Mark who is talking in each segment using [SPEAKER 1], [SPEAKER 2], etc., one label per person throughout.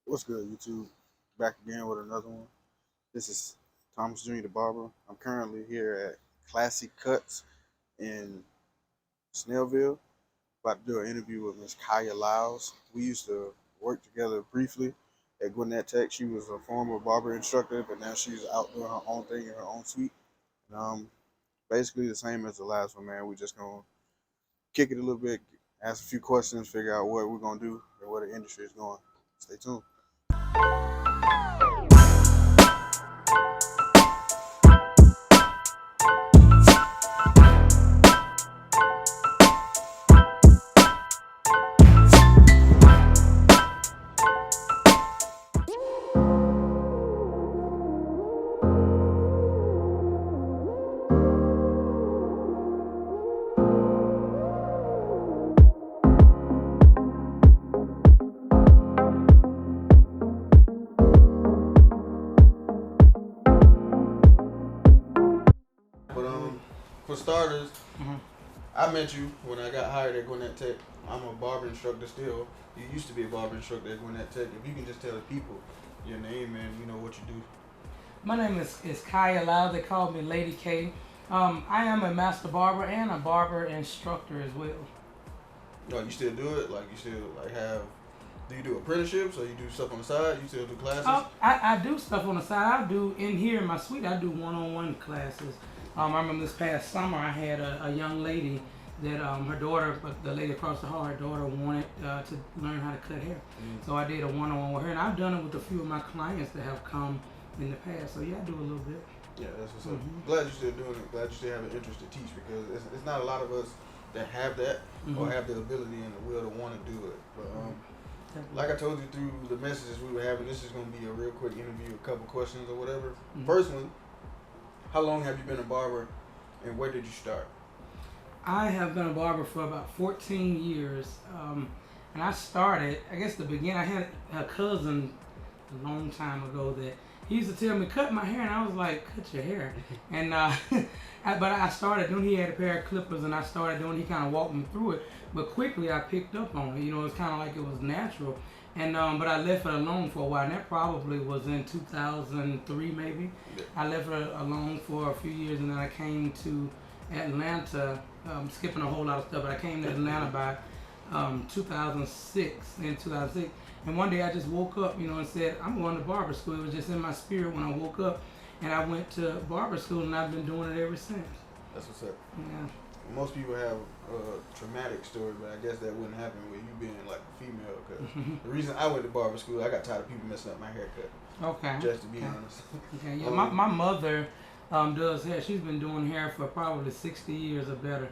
[SPEAKER 1] What's good, YouTube? Back again with another one. This is Thomas Jr. the Barber. I'm currently here at Klassy Kuts in Snellville. About to do an interview with Miss Kiah Lyles. We used to work together briefly at Gwinnett Tech. She was a former barber instructor, but now she's out doing her own thing in her own suite. And, basically the same as the last one, man. We just gonna kick it a little bit, ask a few questions, figure out what we're gonna do and where the industry is going. Stay tuned. But for starters, I met you when I got hired at Gwinnett Tech. I'm a barber instructor still. You used to be a barber instructor at Gwinnett Tech. If you can just tell the people your name and you know what you do.
[SPEAKER 2] My name is Kiah Lyles. They call me Lady K. I am a master barber and a barber instructor as well.
[SPEAKER 1] No, you still do it? Like you still like have? Do you do apprenticeships or you do stuff on the side? You still do classes?
[SPEAKER 2] I do stuff on the side. I do in here in my suite. I do one-on-one classes. I remember this past summer I had a young lady that her daughter, the lady across the hall, her daughter wanted to learn how to cut hair. So I did a one-on-one with her, and I've done it with a few of my clients that have come in the past. So yeah, I do a little bit.
[SPEAKER 1] Yeah, that's what's up. Glad you're still doing it. Glad you still have an interest to teach because it's not a lot of us that have that or have the ability and the will to want to do it. But like I told you through the messages we were having, this is going to be a real quick interview, a couple questions or whatever. First one, how long have you been a barber and where did you start?
[SPEAKER 2] I have been a barber for about 14 years. And I started, I guess the beginning, I had a cousin a long time ago that he used to tell me, cut my hair, and I was like, cut your hair. And but I started doing, he had a pair of clippers, and I started doing, he kind of walked me through it. But quickly I picked up on it, you know, it's kind of like it was natural. And but I left it alone for a while, and that probably was in 2003 maybe. I left it alone for a few years, and then I came to Atlanta, skipping a whole lot of stuff, but I came to Atlanta by 2006, and one day I just woke up, you know, and said, I'm going to barber school. It was just in my spirit when I woke up, and I went to barber school, and I've been doing it ever since.
[SPEAKER 1] That's what's up.
[SPEAKER 2] Yeah.
[SPEAKER 1] Most people have a traumatic story, but I guess that wouldn't happen with you being like a female. Because the reason I went to barber school, I got tired of people messing up my haircut.
[SPEAKER 2] Okay.
[SPEAKER 1] Just to be honest.
[SPEAKER 2] Okay. Yeah. My mother does hair. She's been doing hair for probably 60 years or better.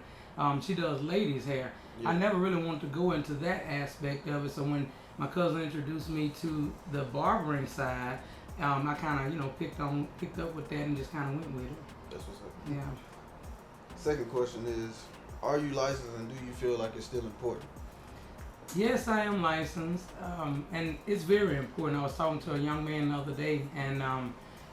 [SPEAKER 2] She does ladies' hair. Yeah. I never really wanted to go into that aspect of it. So when my cousin introduced me to the barbering side, I kind of, you know, picked up with that and just kind of went with it.
[SPEAKER 1] That's what's up.
[SPEAKER 2] Yeah.
[SPEAKER 1] Second question is, are you licensed and do you feel like it's still important?
[SPEAKER 2] Yes, I am licensed, and it's very important. I was talking to a young man the other day, and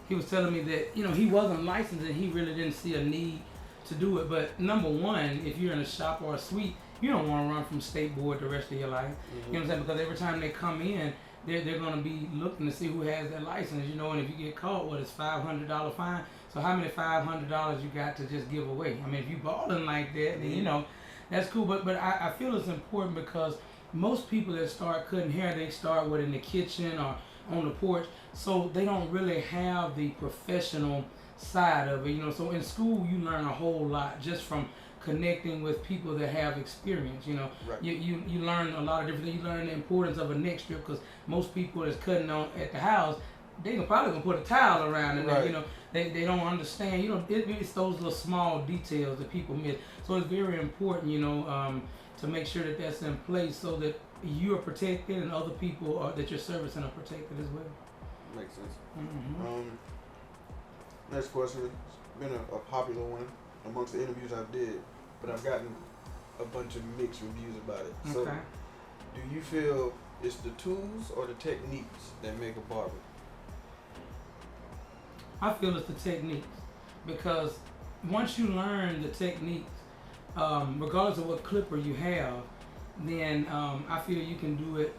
[SPEAKER 2] he was telling me that, you know, he wasn't licensed and he really didn't see a need to do it. But number one, if you're in a shop or a suite, you don't want to run from state board the rest of your life. You know what I'm saying? Because every time they come in, they're going to be looking to see who has that license, you know, and if you get caught, what is $500 fine? So how many $500 you got to just give away? I mean, if you balling like that, then, you know, that's cool. But I feel it's important because most people that start cutting hair, they start with in the kitchen or on the porch, so they don't really have the professional side of it, you know. So in school, you learn a whole lot just from connecting with people that have experience, you know.
[SPEAKER 1] Right.
[SPEAKER 2] You learn a lot of different things. You learn the importance of a neck strip because most people that's cutting on at the house, they can probably gonna put a towel around it. Right. You know, they don't understand. You know, it's those little small details that people miss. So it's very important, you know, to make sure that that's in place so that you are protected and other people that you're servicing are protected as well.
[SPEAKER 1] Makes sense. Next question. It's been a popular one amongst the interviews I did, but I've gotten a bunch of mixed reviews about it.
[SPEAKER 2] Okay.
[SPEAKER 1] So, do you feel it's the tools or the techniques that make a barber?
[SPEAKER 2] I feel it's the techniques, because once you learn the techniques, regardless of what clipper you have, then I feel you can do it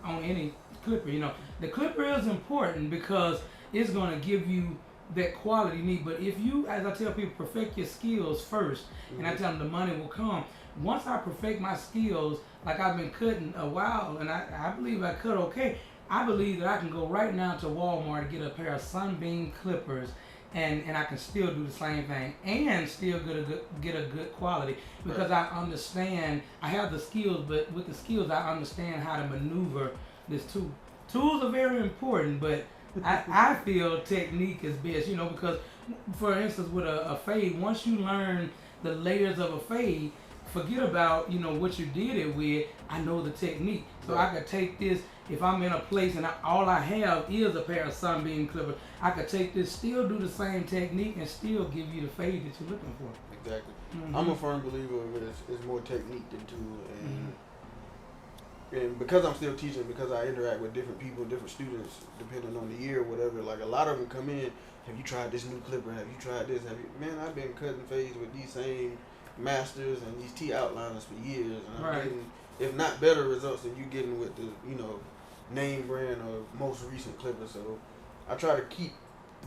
[SPEAKER 2] on any clipper. You know, the clipper is important because it's gonna give you that quality need. But if you, as I tell people, perfect your skills first, and I tell them the money will come. Once I perfect my skills, like I've been cutting a while, and I believe I cut okay. I believe that I can go right now to Walmart and get a pair of Sunbeam clippers, and I can still do the same thing and still get a good quality because I understand I have the skills, but with the skills I understand how to maneuver this tool. Tools are very important, but I feel technique is best, you know, because for instance with a fade, once you learn the layers of a fade, forget about, you know, what you did it with. I know the technique, so I could take this. If I'm in a place and all I have is a pair of Sunbeam clippers, I could take this, still do the same technique, and still give you the fade that you're looking for.
[SPEAKER 3] Exactly. I'm a firm believer of it's more technique than tool, and because I'm still teaching, because I interact with different people, different students, depending on the year or whatever. Like a lot of them come in, have you tried this new clipper? Have you tried this? Have you? Man, I've been cutting fades with these same masters and these T outliners for years, and I'm getting, if not better results than you getting with the, you know, name brand or most recent clipper. So I try to keep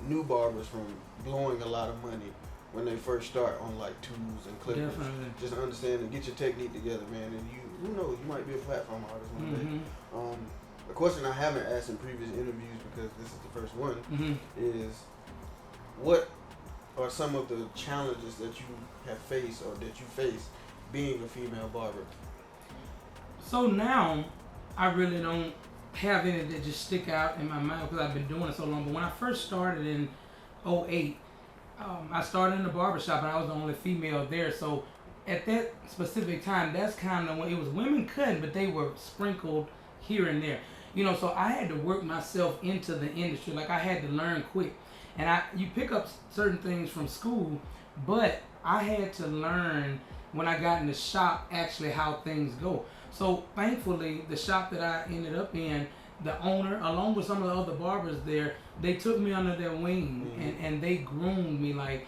[SPEAKER 3] new barbers from blowing a lot of money when they first start on like tools and clippers.
[SPEAKER 2] Definitely.
[SPEAKER 3] Just understand and get your technique together, man. And you, who knows, you might be a platform artist one day. A question I haven't asked in previous interviews, because this is the first one, is what are some of the challenges that you have faced or that you face being a female barber?
[SPEAKER 2] So now I really don't have any that just stick out in my mind because I've been doing it so long. But when I first started in 2008, I started in the barbershop and I was the only female there. So at that specific time, that's kind of when it was women cutting, but they were sprinkled here and there. You know, so I had to work myself into the industry. Like I had to learn quick. And you pick up certain things from school, but I had to learn when I got in the shop actually how things go. So thankfully, the shop that I ended up in, the owner, along with some of the other barbers there, they took me under their wing and they groomed me. Like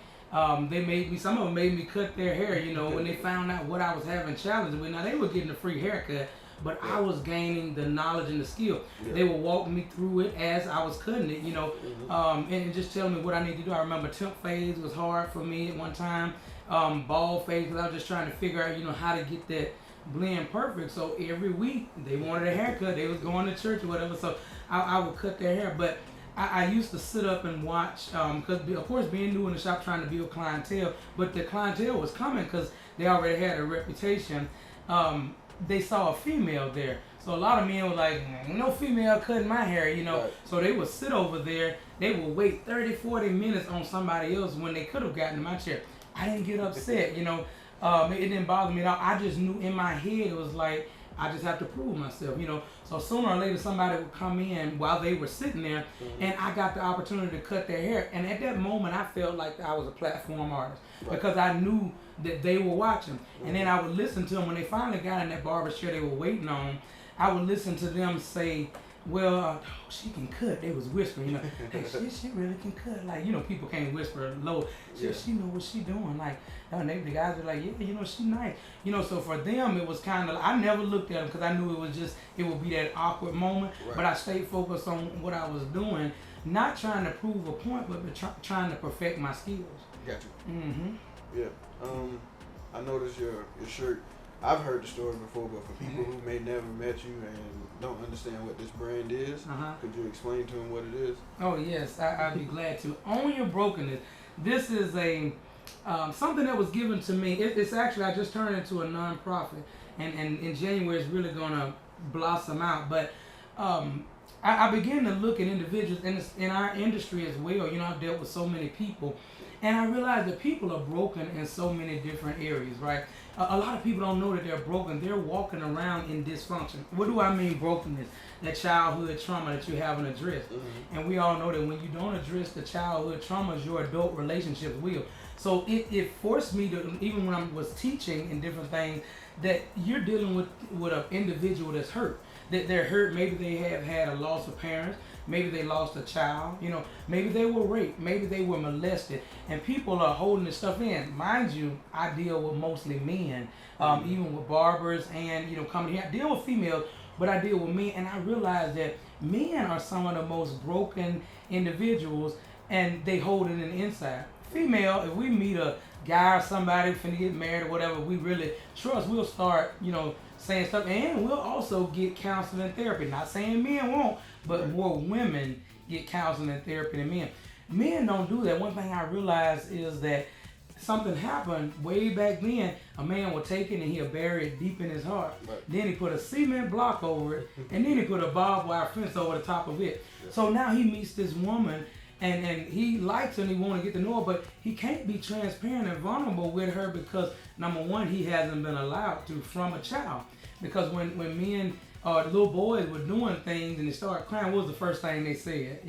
[SPEAKER 2] they made me, some of them made me cut their hair, you know, when they found out what I was having challenges with. Now they were getting a free haircut, but I was gaining the knowledge and the skill. They were walking me through it as I was cutting it, you know, and just telling me what I need to do. I remember temp fades was hard for me at one time, ball fades, because I was just trying to figure out, you know, how to get that blend perfect. So every week they wanted a haircut, they was going to church or whatever, so I would cut their hair. But I used to sit up and watch, because of course being new in the shop trying to build clientele, but the clientele was coming because they already had a reputation. They saw a female there, so a lot of men were like, no female cutting my hair, you know. So they would sit over there, they would wait 30-40 minutes on somebody else when they could have gotten in my chair. I didn't get upset, you know. It didn't bother me at all. I just knew in my head it was like, I just have to prove myself, you know. So sooner or later somebody would come in while they were sitting there, and I got the opportunity to cut their hair. And at that moment I felt like I was a platform artist because I knew that they were watching. And then I would listen to them when they finally got in that barber chair they were waiting on. I would listen to them say, well, she can cut. They was whispering, you know, hey, she really can cut. Like, you know, people can't whisper low. She know what she doing. Like, the guys were like, yeah, you know, she nice. You know, so for them, it was kind of, I never looked at them because I knew it would be that awkward moment. But I stayed focused on what I was doing, not trying to prove a point, but trying to perfect my skills.
[SPEAKER 3] Got you. Yeah. I noticed your shirt. I've heard the story before, but for people who may never met you and don't understand what this brand is, could you explain to them what it is?
[SPEAKER 2] Oh yes, I'd be glad to. Own Your Brokenness. This is a something that was given to me. It's actually, I just turned into a nonprofit, and in January it's really gonna blossom out. But I began to look at individuals in our industry as well. You know, I've dealt with so many people, and I realized that people are broken in so many different areas, right? A lot of people don't know that they're broken. They're walking around in dysfunction. What do I mean brokenness? That childhood trauma that you haven't addressed. And we all know that when you don't address the childhood traumas, your adult relationships will. So it forced me to, even when I was teaching in different things, that you're dealing with an individual that's hurt. That they're hurt, maybe they have had a loss of parents, maybe they lost a child, you know, maybe they were raped, maybe they were molested, and people are holding this stuff in. Mind you, I deal with mostly men, even with barbers, and, you know, coming here, I deal with females but I deal with men, and I realize that men are some of the most broken individuals, and they hold it in the inside. Female, if we meet a guy or somebody finna get married or whatever, we really trust, we'll start, saying stuff, and we'll also get counseling and therapy. Not saying men won't, but more women get counseling and therapy than men. Men don't do that. One thing I realized is that something happened way back then. A man would take it and he'll bury it deep in his heart.
[SPEAKER 3] Right.
[SPEAKER 2] Then he put a cement block over it, and then he put a barbed wire fence over the top of it. Yeah. So now he meets this woman, and he likes her and he want to get to know her, but he can't be transparent and vulnerable with her because, number one, he hasn't been allowed to from a child. Because when men or little boys were doing things and they started crying, what was the first thing they said?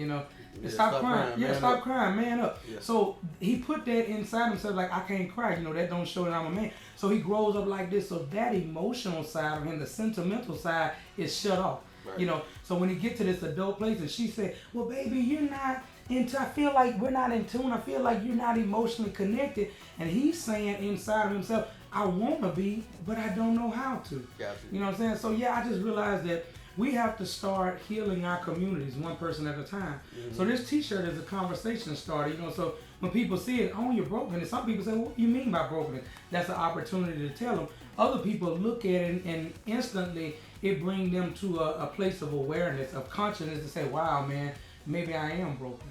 [SPEAKER 2] Stop crying. Yeah, stop crying, man up. Yeah. So he put that inside himself, like, I can't cry. That don't show that I'm a man. So he grows up like this. So that emotional side of him, the sentimental side, is shut off. Right. So when he get to this adult place and she said, well, baby, you're not into, I feel like we're not in tune. I feel like you're not emotionally connected. And he's saying inside of himself, I want to be, but I don't know how to.
[SPEAKER 3] Gotcha.
[SPEAKER 2] You know what I'm saying? So yeah, I just realized that we have to start healing our communities one person at a time. Mm-hmm. So this t-shirt is a conversation starter, so when people see it, own your brokenness, some people say, what do you mean by brokenness? That's an opportunity to tell them. Other people look at it and instantly it brings them to a place of awareness, of consciousness to say, wow, man, maybe I am broken.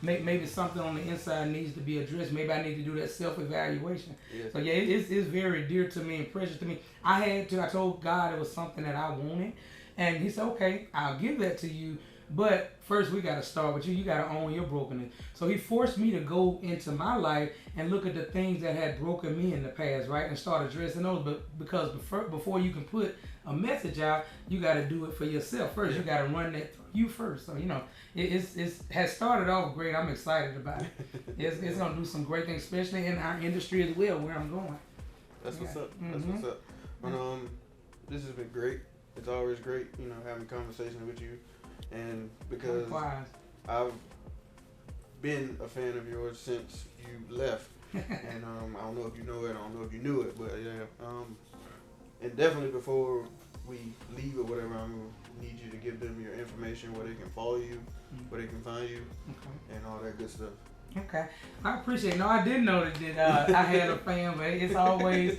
[SPEAKER 2] Maybe something on the inside needs to be addressed. Maybe I need to do that self-evaluation. Yes. So yeah, it's very dear to me and precious to me. I told God it was something that I wanted. And he said, okay, I'll give that to you. But first we got to start with you. You got to own your brokenness. So he forced me to go into my life and look at the things that had broken me in the past, right? And start addressing those. But because before you can put a message out, you got to do it for yourself first. Yeah. You got to run that through you first. So, it has started off great. I'm excited about it. It's going to do some great things, especially in our industry as well, where I'm going.
[SPEAKER 3] That's what's up. That's what's up. And, this has been great. It's always great, having conversations with you. And because I've been a fan of yours since you left. And I don't know if you know it, I don't know if you knew it, but yeah. And definitely before we leave or whatever, I'm going to need you to give them your information, where they can follow you, where they can find you, and all that good stuff.
[SPEAKER 2] Okay, I appreciate it. No, I didn't know that I had a fan, but it's always,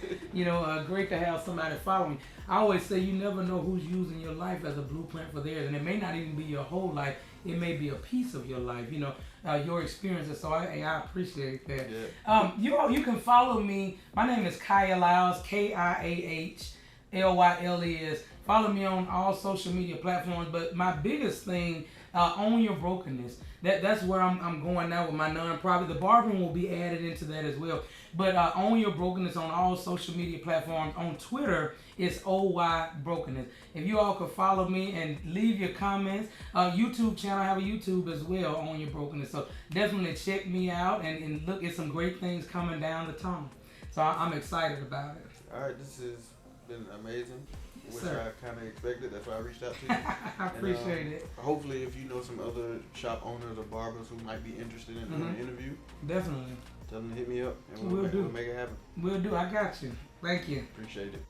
[SPEAKER 2] great to have somebody follow me. I always say you never know who's using your life as a blueprint for theirs, and it may not even be your whole life. It may be a piece of your life, your experiences. So I appreciate that. Yeah. You can follow me. My name is Kiah Lyles, KIAH. Follow me on all social media platforms. But my biggest thing, own your brokenness. That's where I'm going now with my nonprofit. The barbering will be added into that as well. But own your brokenness on all social media platforms. On Twitter, it's OY Brokenness. If you all could follow me and leave your comments. YouTube channel, I have a YouTube as well, Own Your Brokenness. So definitely check me out and look at some great things coming down the tunnel. So I'm excited about it.
[SPEAKER 3] All right, this has been amazing. Which
[SPEAKER 2] Sir.
[SPEAKER 3] I kind of expected. That's why I reached out to you.
[SPEAKER 2] I appreciate it.
[SPEAKER 3] Hopefully, if you know some other shop owners or barbers who might be interested in doing an interview,
[SPEAKER 2] definitely
[SPEAKER 3] tell them to hit me up and
[SPEAKER 2] we'll
[SPEAKER 3] make it happen.
[SPEAKER 2] We'll do. I got you. Thank you.
[SPEAKER 3] Appreciate it.